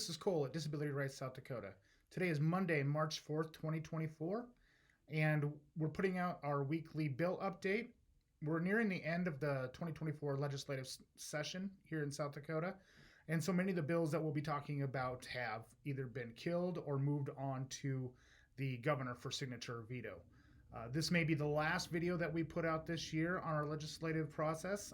This is Cole at Disability Rights South Dakota. Today is Monday, March 4th, 2024, and we're putting out our weekly bill update. We're nearing the end of the 2024 legislative session here in South Dakota, and so many of the bills that we'll be talking about have either been killed or moved on to the governor for signature or veto. This may be the last video that we put out this year on our legislative process.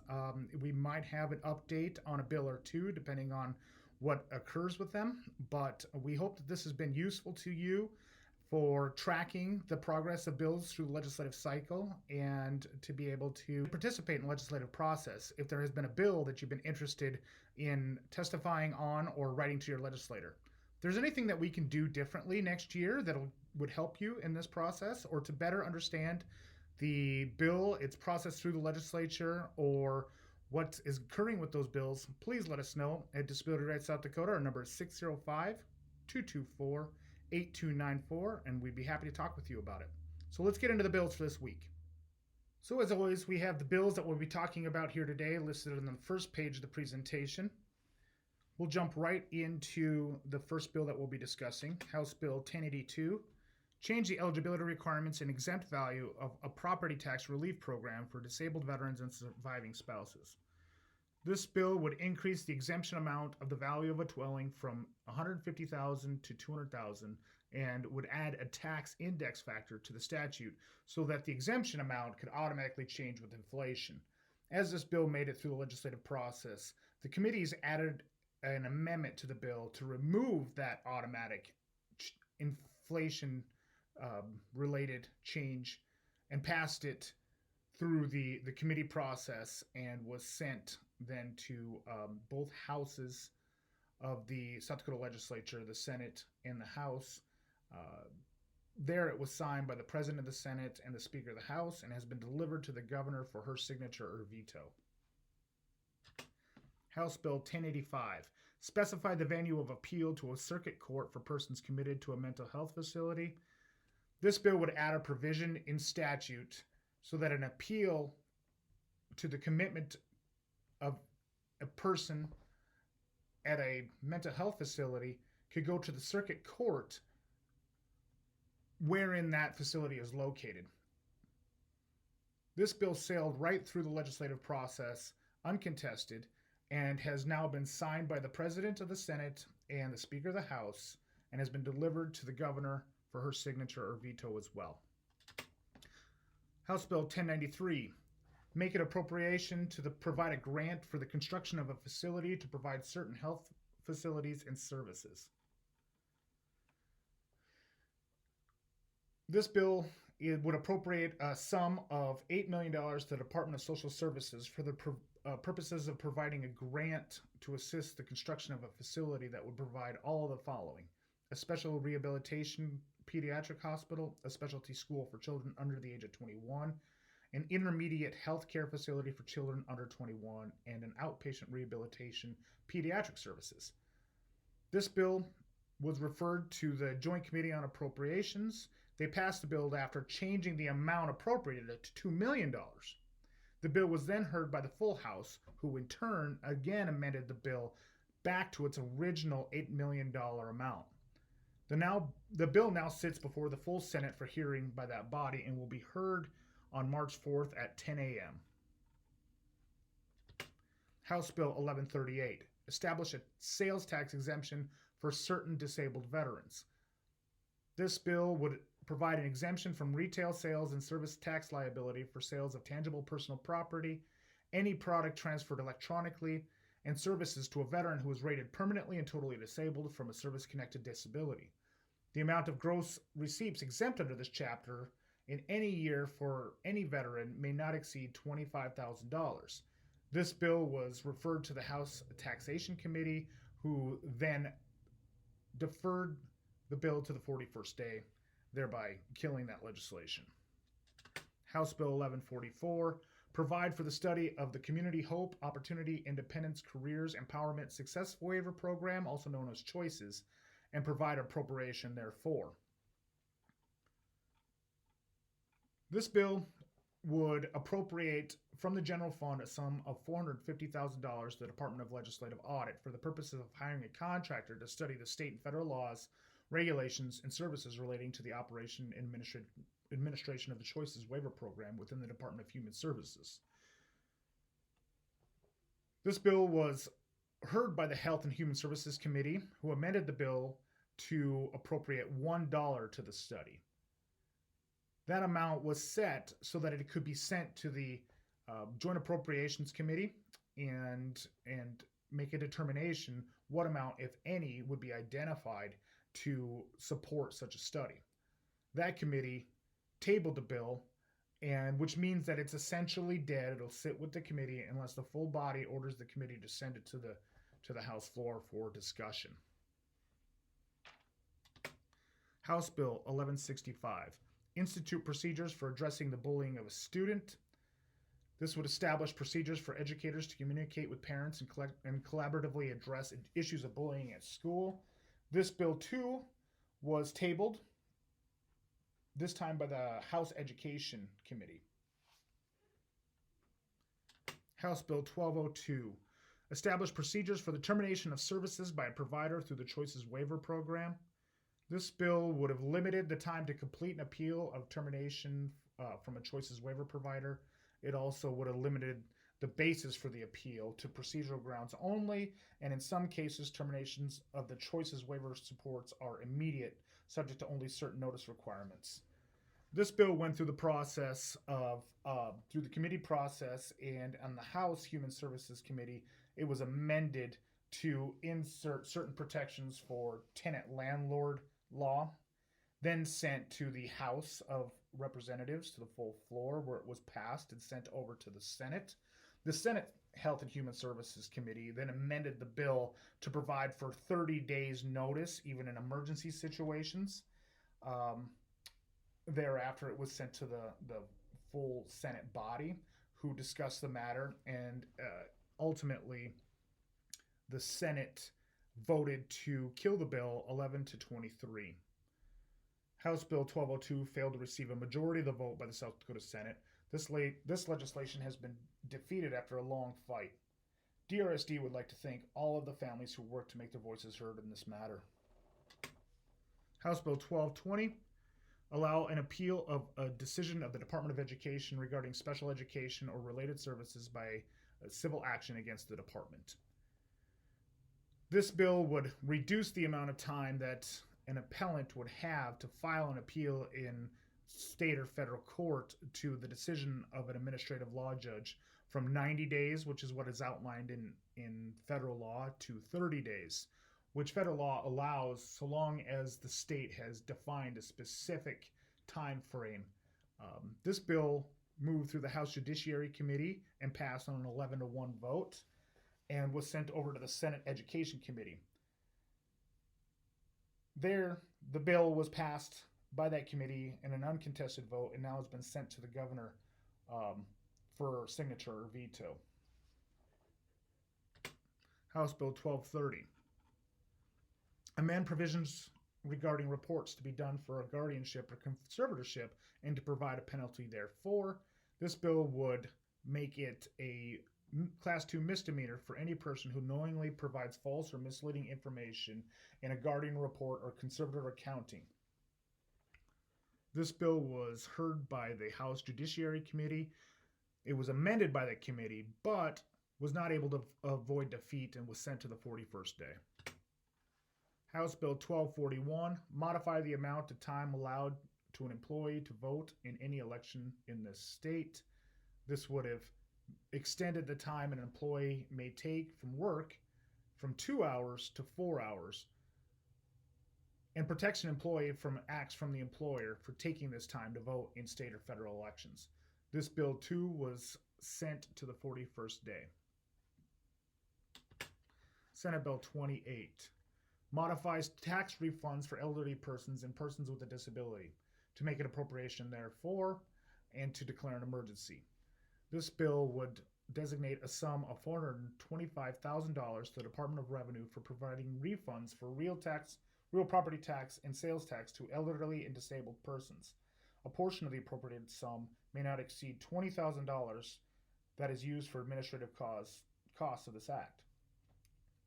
We might have an update on a bill or two, depending on what occurs with them, but we hope that this has been useful to you for tracking the progress of bills through the legislative cycle and to be able to participate in the legislative process if there has been a bill that you've been interested in testifying on or writing to your legislator. If there's anything that we can do differently next year that would help you in this process, or to better understand the bill, its process through the legislature, or what is occurring with those bills, please let us know at Disability Rights South Dakota. Our number is 605-224-8294, and we'd be happy to talk with you about it. So let's get into the bills for this week. So as always, we have the bills that we'll be talking about here today listed on the first page of the presentation. We'll jump right into the first bill that we'll be discussing, House Bill 1082, change the eligibility requirements and exempt value of a property tax relief program for disabled veterans and surviving spouses. This bill would increase the exemption amount of the value of a dwelling from $150,000 to $200,000 and would add a tax index factor to the statute so that the exemption amount could automatically change with inflation. As this bill made it through the legislative process, the committees added an amendment to the bill to remove that automatic inflation related change and passed it through the committee process and was sent then to both houses of the South Dakota legislature, the Senate and the House. There it was signed by the President of the Senate and the Speaker of the House and has been delivered to the governor for her signature or veto. House Bill 1085, specify the venue of appeal to a circuit court for persons committed to a mental health facility. This bill would add a provision in statute so that an appeal to the commitment of a person at a mental health facility could go to the circuit court wherein that facility is located. This bill sailed right through the legislative process uncontested and has now been signed by the President of the Senate and the Speaker of the House and has been delivered to the governor for her signature or veto as well. House Bill 1093, make an appropriation to provide a grant for the construction of a facility to provide certain health facilities and services. This bill would appropriate a sum of $8 million to the Department of Social Services for the purposes of providing a grant to assist the construction of a facility that would provide all of the following: a special rehabilitation pediatric hospital, a specialty school for children under the age of 21, an intermediate health care facility for children under 21, and an outpatient rehabilitation pediatric services. This bill was referred to the Joint Committee on Appropriations. They passed the bill after changing the amount appropriated to $2 million. The bill was then heard by the full House, who in turn again amended the bill back to its original $8 million amount. The bill now sits before the full Senate for hearing by that body and will be heard on March 4th at 10 a.m. House Bill 1138, establish a sales tax exemption for certain disabled veterans. This bill would provide an exemption from retail sales and service tax liability for sales of tangible personal property, any product transferred electronically, and services to a veteran who is rated permanently and totally disabled from a service-connected disability. The amount of gross receipts exempt under this chapter in any year for any veteran may not exceed $25,000. This bill was referred to the House Taxation Committee, who then deferred the bill to the 41st day, thereby killing that legislation. House Bill 1144, provide for the study of the Community Hope, Opportunity, Independence, Careers, Empowerment, Success Waiver Program, also known as CHOICES, and provide appropriation therefor. This bill would appropriate from the general fund a sum of $450,000 to the Department of Legislative Audit for the purposes of hiring a contractor to study the state and federal laws, regulations, and services relating to the operation and administration of the Choices Waiver Program within the Department of Human Services. This bill was heard by the Health and Human Services Committee, who amended the bill to appropriate $1 to the study. That amount was set so that it could be sent to the Joint Appropriations Committee and make a determination what amount, if any, would be identified to support such a study. That committee tabled the bill, and which means that it's essentially dead. It'll sit with the committee unless the full body orders the committee to send it to the House floor for discussion. House Bill 1165, institute procedures for addressing the bullying of a student. This would establish procedures for educators to communicate with parents and collaboratively address issues of bullying at school. This bill, too, was tabled, this time by the House Education Committee. House Bill 1202, establish procedures for the termination of services by a provider through the Choices Waiver Program. This bill would have limited the time to complete an appeal of termination from a Choices Waiver provider. It also would have limited the basis for the appeal to procedural grounds only, and in some cases, terminations of the Choices Waiver supports are immediate, subject to only certain notice requirements. This bill went through the process through the committee process, and on the House Human Services Committee, it was amended to insert certain protections for tenant-landlord law, then sent to the House of Representatives to the full floor, where it was passed and sent over to the Senate. The Senate Health and Human Services Committee then amended the bill to provide for 30 days notice, even in emergency situations. Thereafter, it was sent to the full Senate body, who discussed the matter, and ultimately the Senate voted to kill the bill 11-23. House Bill 1202 failed to receive a majority of the vote by the South Dakota Senate. This legislation has been defeated after a long fight. DRSD would like to thank all of the families who worked to make their voices heard in this matter. House Bill 1220, allow an appeal of a decision of the Department of Education regarding special education or related services by civil action against the department. This bill would reduce the amount of time that an appellant would have to file an appeal in state or federal court to the decision of an administrative law judge from 90 days, which is what is outlined in federal law, to 30 days, which federal law allows so long as the state has defined a specific time frame. This bill moved through the House Judiciary Committee and passed on an 11-1 vote, and was sent over to the Senate Education Committee. There, the bill was passed by that committee in an uncontested vote, and now has been sent to the governor for signature or veto. House Bill 1230. Amend provisions regarding reports to be done for a guardianship or conservatorship and to provide a penalty therefor. This bill would make it a Class 2 misdemeanor for any person who knowingly provides false or misleading information in a guardian report or conservator accounting. This bill was heard by the House Judiciary Committee. It was amended by the committee, but was not able to avoid defeat and was sent to the 41st day. House Bill 1241, modify the amount of time allowed to an employee to vote in any election in this state. This would have extended the time an employee may take from work from 2 hours to 4 hours, and protects an employee from acts from the employer for taking this time to vote in state or federal elections. This bill, too, was sent to the 41st day. Senate Bill 28 modifies tax refunds for elderly persons and persons with a disability to make an appropriation therefor and to declare an emergency. This bill would designate a sum of $425,000 to the Department of Revenue for providing refunds for real property tax, and sales tax to elderly and disabled persons. a portion of the appropriated sum may not exceed $20,000 that is used for administrative costs of this act.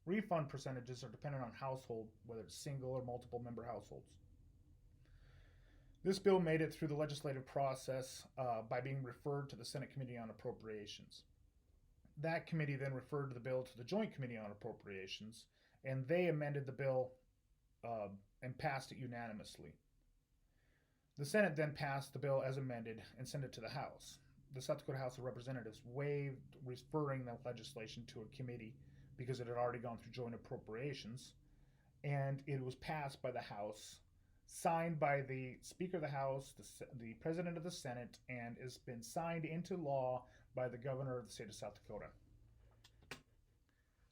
Refund percentages are dependent on household, whether it's single or multiple member households. This bill made it through the legislative process by being referred to the Senate Committee on Appropriations. That committee then referred the bill to the Joint Committee on Appropriations, and they amended the bill and passed it unanimously. The Senate then passed the bill as amended and sent it to the House. The South Dakota House of Representatives waived referring the legislation to a committee because it had already gone through joint appropriations, and it was passed by the House, signed by the Speaker of the House, the President of the Senate, and has been signed into law by the Governor of the state of South Dakota.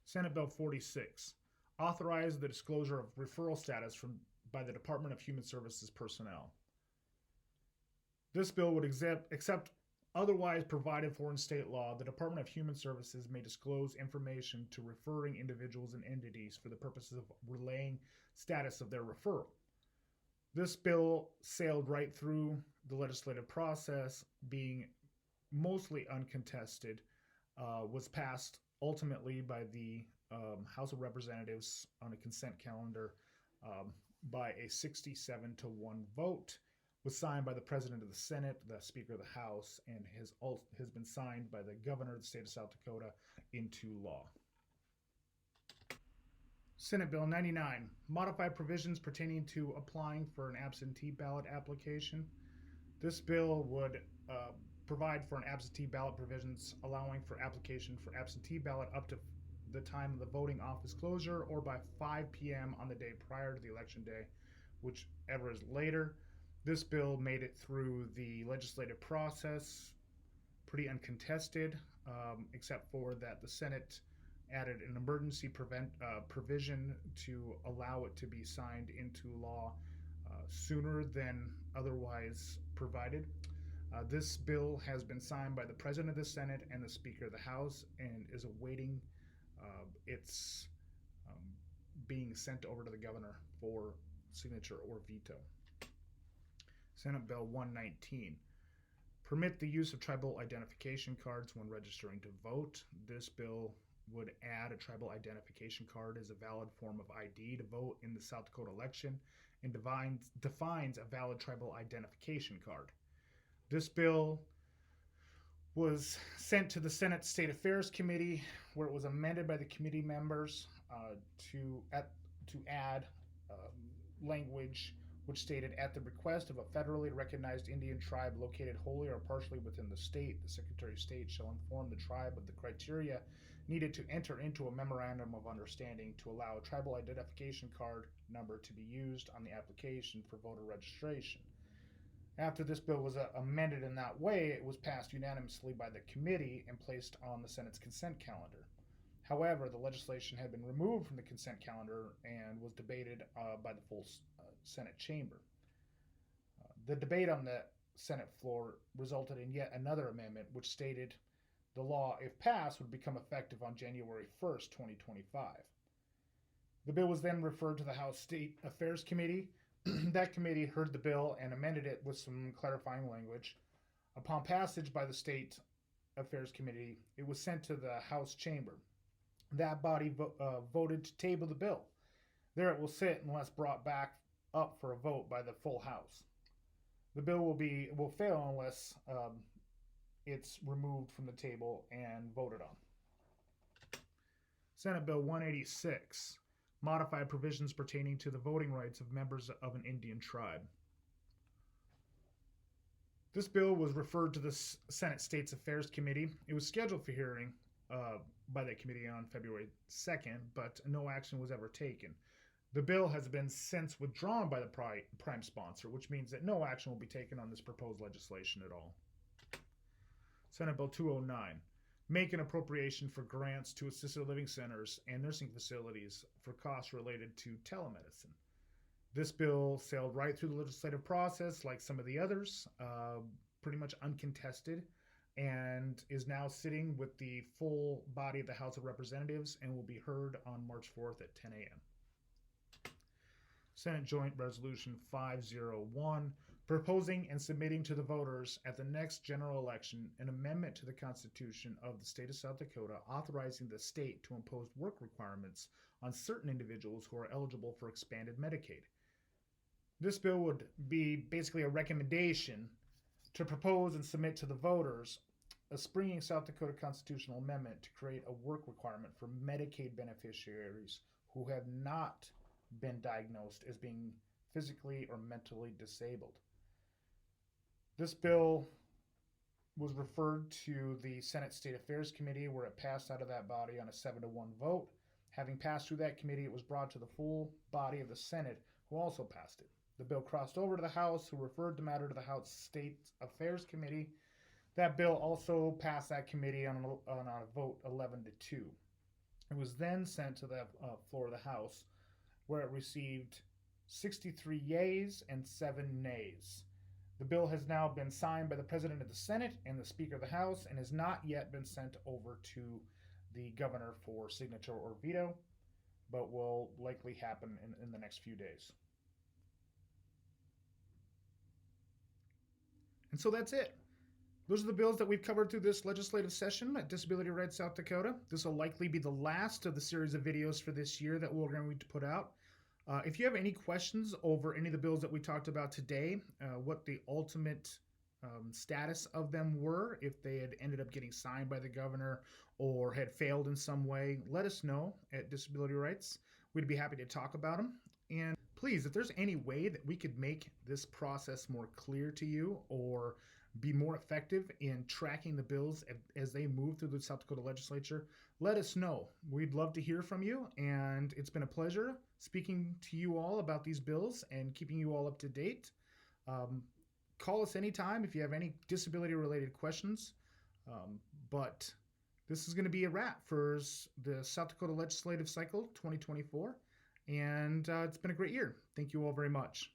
Senate Bill 46 authorized the disclosure of referral status by the Department of Human Services personnel. This bill would except otherwise provided for in state law, the Department of Human Services may disclose information to referring individuals and entities for the purposes of relaying status of their referral. This bill sailed right through the legislative process, being mostly uncontested, was passed ultimately by the House of Representatives on a consent calendar by a 67-1 vote, was signed by the President of the Senate, the Speaker of the House, and has been signed by the Governor of the state of South Dakota into law. Senate Bill 99, modified provisions pertaining to applying for an absentee ballot application. This bill would provide for an absentee ballot provisions allowing for application for absentee ballot up to the time of the voting office closure or by 5 p.m. on the day prior to the election day, whichever is later. This bill made it through the legislative process pretty uncontested, except for that the Senate added an emergency provision to allow it to be signed into law sooner than otherwise provided. This bill has been signed by the President of the Senate and the Speaker of the House and is awaiting its being sent over to the Governor for signature or veto. Senate Bill 119. Permit the use of tribal identification cards when registering to vote. This bill would add a tribal identification card as a valid form of ID to vote in the South Dakota election and defines a valid tribal identification card. This bill was sent to the Senate State Affairs Committee, where it was amended by the committee members to add language which stated, at the request of a federally recognized Indian tribe located wholly or partially within the state, the Secretary of State shall inform the tribe of the criteria needed to enter into a memorandum of understanding to allow a tribal identification card number to be used on the application for voter registration. After this bill was amended in that way, it was passed unanimously by the committee and placed on the Senate's consent calendar. However, the legislation had been removed from the consent calendar and was debated by the full Senate chamber. The debate on the Senate floor resulted in yet another amendment which stated the law, if passed, would become effective on January 1st, 2025. The bill was then referred to the House State Affairs Committee. That committee heard the bill and amended it with some clarifying language. Upon passage by the State Affairs Committee, it was sent to the House chamber. That body voted to table the bill. There it will sit unless brought back up for a vote by the full House. The bill will fail unless it's removed from the table and voted on. Senate Bill 186, modified provisions pertaining to the voting rights of members of an Indian tribe. This bill was referred to the Senate State Affairs Committee. It was scheduled for hearing by that committee on February 2nd, but no action was ever taken. The bill has been since withdrawn by the prime sponsor, which means that no action will be taken on this proposed legislation at all. Senate Bill 209, make an appropriation for grants to assisted living centers and nursing facilities for costs related to telemedicine. This bill sailed right through the legislative process like some of the others, pretty much uncontested, and is now sitting with the full body of the House of Representatives and will be heard on March 4th at 10 a.m. Senate Joint Resolution 501, proposing and submitting to the voters at the next general election an amendment to the Constitution of the state of South Dakota authorizing the state to impose work requirements on certain individuals who are eligible for expanded Medicaid. This bill would be basically a recommendation to propose and submit to the voters a springing South Dakota constitutional amendment to create a work requirement for Medicaid beneficiaries who have not been diagnosed as being physically or mentally disabled. This bill was referred to the Senate State Affairs Committee, where it passed out of that body on a 7-1 vote. Having passed through that committee, it was brought to the full body of the Senate, who also passed it. The bill crossed over to the House, who referred the matter to the House State Affairs Committee. That bill also passed that committee on a vote 11-2. It was then sent to the floor of the House, where it received 63 yeas and 7 nays. The bill has now been signed by the President of the Senate and the Speaker of the House and has not yet been sent over to the governor for signature or veto, but will likely happen in the next few days. And so that's it. Those are the bills that we've covered through this legislative session at Disability Rights South Dakota. This will likely be the last of the series of videos for this year that we're going to put out. If you have any questions over any of the bills that we talked about today, what the ultimate status of them were, if they had ended up getting signed by the governor or had failed in some way, let us know at Disability Rights. We'd be happy to talk about them. And please, if there's any way that we could make this process more clear to you or be more effective in tracking the bills as they move through the South Dakota legislature, let us know. We'd love to hear from you, and it's been a pleasure speaking to you all about these bills and keeping you all up to date. Call us anytime if you have any disability-related questions, but this is going to be a wrap for the South Dakota Legislative Cycle 2024, and it's been a great year. Thank you all very much.